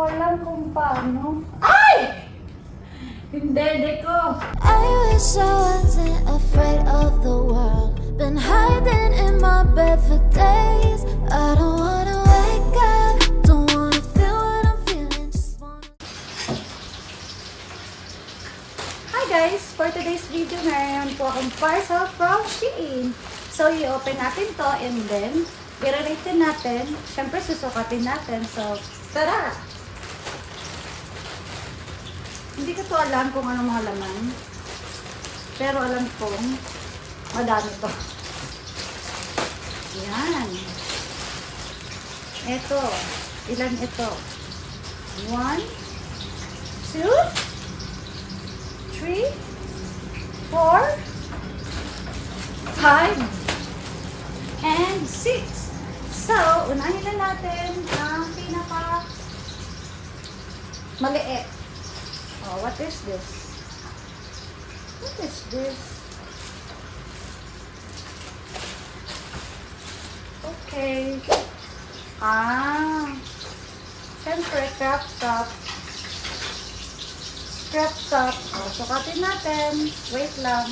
ko alam kung paano. Ay! Yung dede ko. I wish I wasn't afraid of the world. Been hiding in my bed for days. I don't wanna wake up. Don't wanna feel what I'm feeling. Just wanna. Hi guys! For today's video, meron po akong parcel from Shein. So, i-open natin to and then, i-rate natin. Siyempre, susukatin natin. So, tara! Hindi ko to alam kung anong mga laman. Pero alam kong madami to. Yan. Ito. Ilan ito? 1, 2, 3, 4, 5, and 6. So, unahin na natin ang pinaka maliit. Oh, what is this? What is this? Okay. Siyempre, crop top. Crop top. Oh, sukatin natin. Wait lang.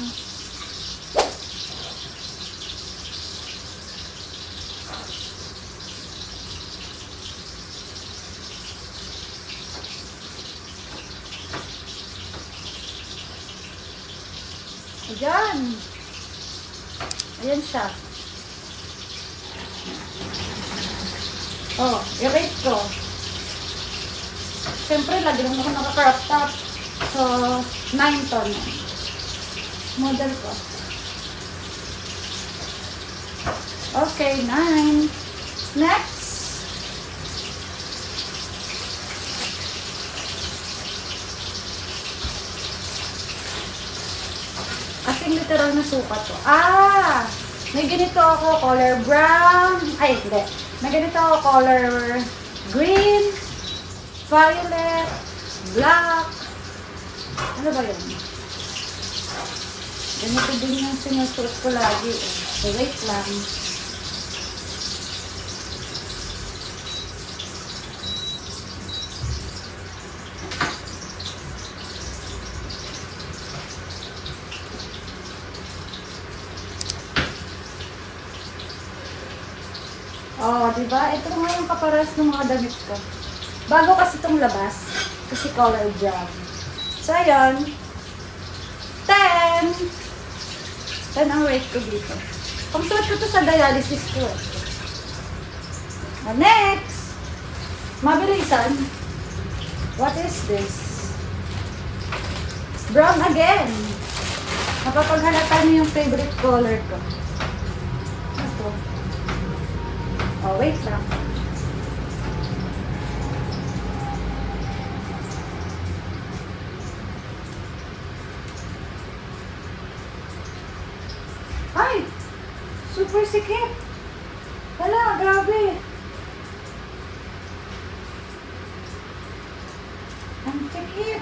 Ayan. Ayan siya. Oh, i-rate ko. Siyempre, lagi lang ako naka-crop top. So, 9 ton. Model ko. Okay, 9. Next. Kasing literal na sukat to. May ganito ako, color brown. Ay, hindi. May ganito ako, color green, violet, black. Ano ba yun? Ganito din yung sinusuot ko lagi. So, wait lang. Oh, diba? Ito nga yung kaparas ng mga damit ko. Bago kasi itong labas. Kasi color brown. So, ayan. 10! 10 ang rate ko dito. Pang suot ko to sa dialysis ko. Next! Mabilisan. What is this? Brown again. Napapaghalata niyo yung favorite color ko. Ito. Oh, wait lang. Ay! Super sikip! Hala, grabe! Ang sikip!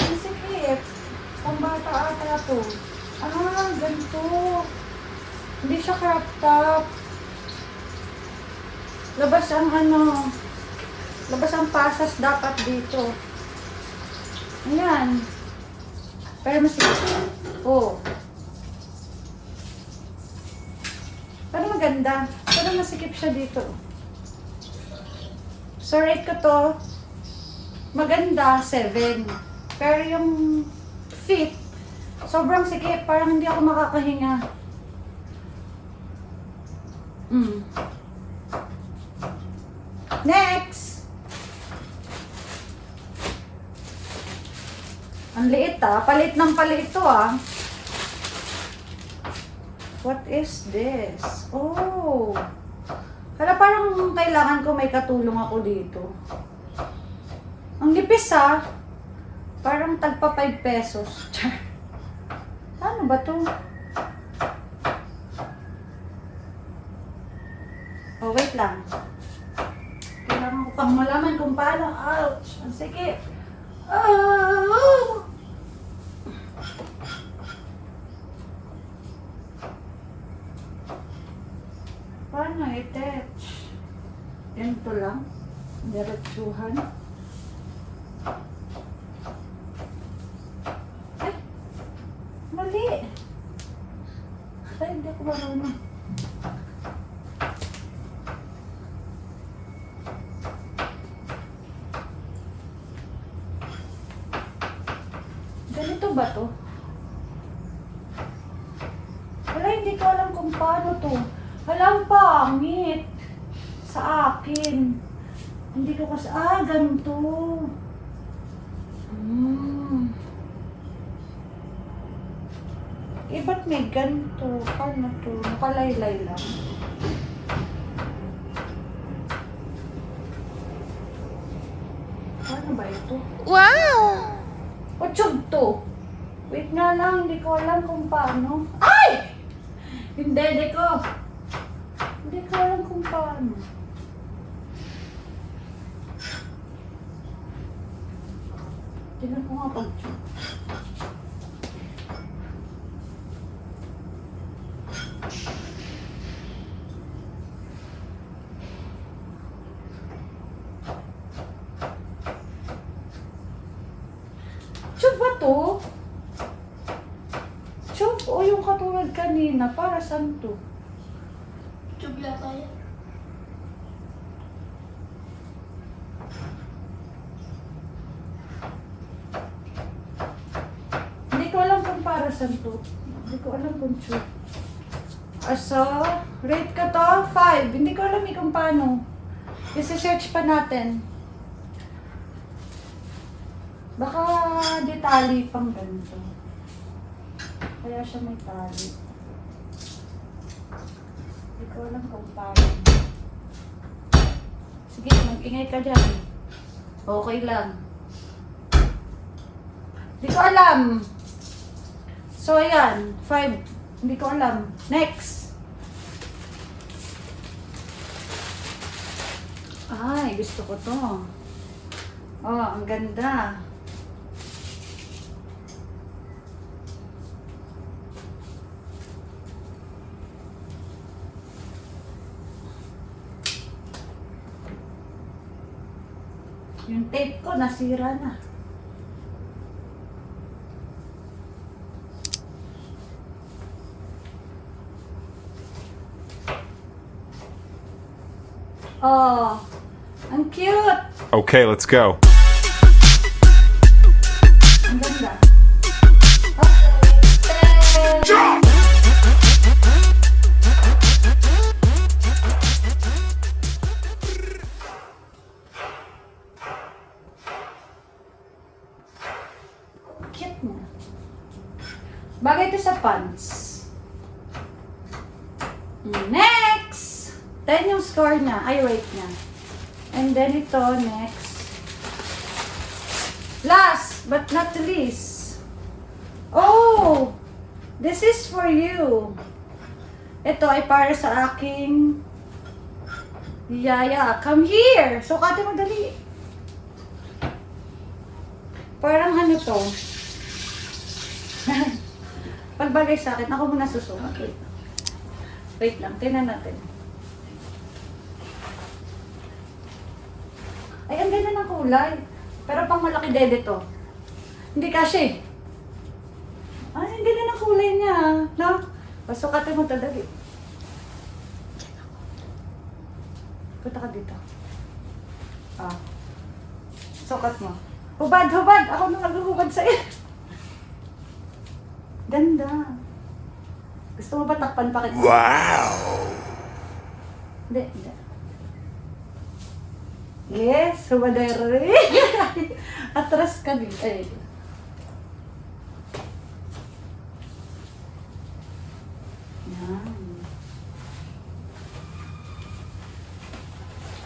Ang sikip! Pambata ata to. Ganito. Hindi siya crop top. Labas ang labas ang pasas dapat dito. Ayan. Pero masikip. Oh. Pero maganda. Pero masikip siya dito. So, rate ko to. Maganda, 7. Pero yung fit, sobrang sikip. Parang hindi ako makakahinga. Next! Ang liit palit ng palit ito What is this? Oh! Kaya parang kailangan ko may katulong ako dito. Ang lipis Parang tagpa 5 pesos. Ano ba to? Oh, wait lang. Kailangan ko pang malaman kung paano. Ouch! Ang sikip. Oh! Paano i-attach. Ganito lang. Diretsuhan. Ay! Mali! Ay, hindi ako marunong. Ganito ba to? Wala, hindi ko alam kung paano to. Alam, pangit. Sa akin. Hindi ko kasi, ganito. Ba't may ganito? Paano to? Nakalaylay lang. Paano ba ito? Wow! O tube to? Wait nga lang, hindi ko alam kung paano. Ay! Yung dede ko. Hindi ko alam kung paano. Tingnan ko nga pag tube. Tube ba to? Tube o yung katulad kanina? Para saan to? Tube yata yan. Hindi ko alam kung para saan to. Hindi ko alam kung tube. So, rate ko to 5. Hindi ko alam kung paano. Isi-search pa natin. Baka detali pang ganito. Kaya siya may tali. Hindi ko alam kung paano. Sige, mag-ingay ka dyan. Okay lang. Hindi ko alam. So, ayan. 5. Hindi ko alam. Next. Ay, gusto ko to. Oh, ang ganda. Yung tape ko nasira na. Oh, ang cute. Okay, let's go. Ang ganda. Okay. Cute mo. Bagay ito sa pants. Next! 10 yung score niya. Ay, rate niya. And then ito, next. Last but not least. Oh! This is for you. Ito ay para sa aking yaya. Come here! Sukatin mo dali. Parang ano to. Pagbagay sa akin, ako muna susukat. Wait lang, tingnan natin. Ay, ang ganda ng kulay. Pero pang malaki dede to. Hindi kasi. Ay, ang ganda ng kulay niya. No? Pasukatin mo ito, dali. Punta ka dito. Sukat mo. Hubad, hubad! Ako nung naghuhubad sa'yo. Ganda. Gusto mo ba takpan pa kita? Wow! Hindi, hindi. Yes, hubadere. Atras ka din. Ay. Yan.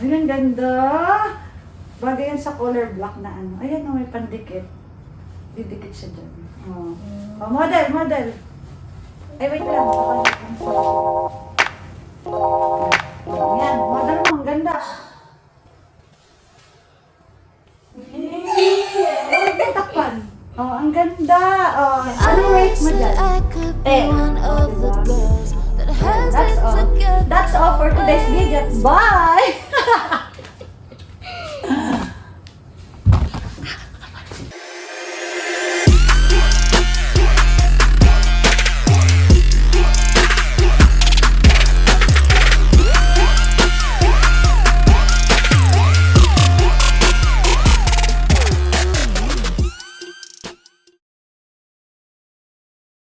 Ay, ang ganda. Bagay yan sa color black na ano. Ayan, may pandikit. Didikit siya dyan. Oh. Oh, model, model. Ay, wait lang. Yan, model mo. Ang ganda. Ay, takpan. Oh, ang ganda. Oh, ano rate mo dyan? I could be one of the girls that has That's it all. together. That's all for today's video. Bye!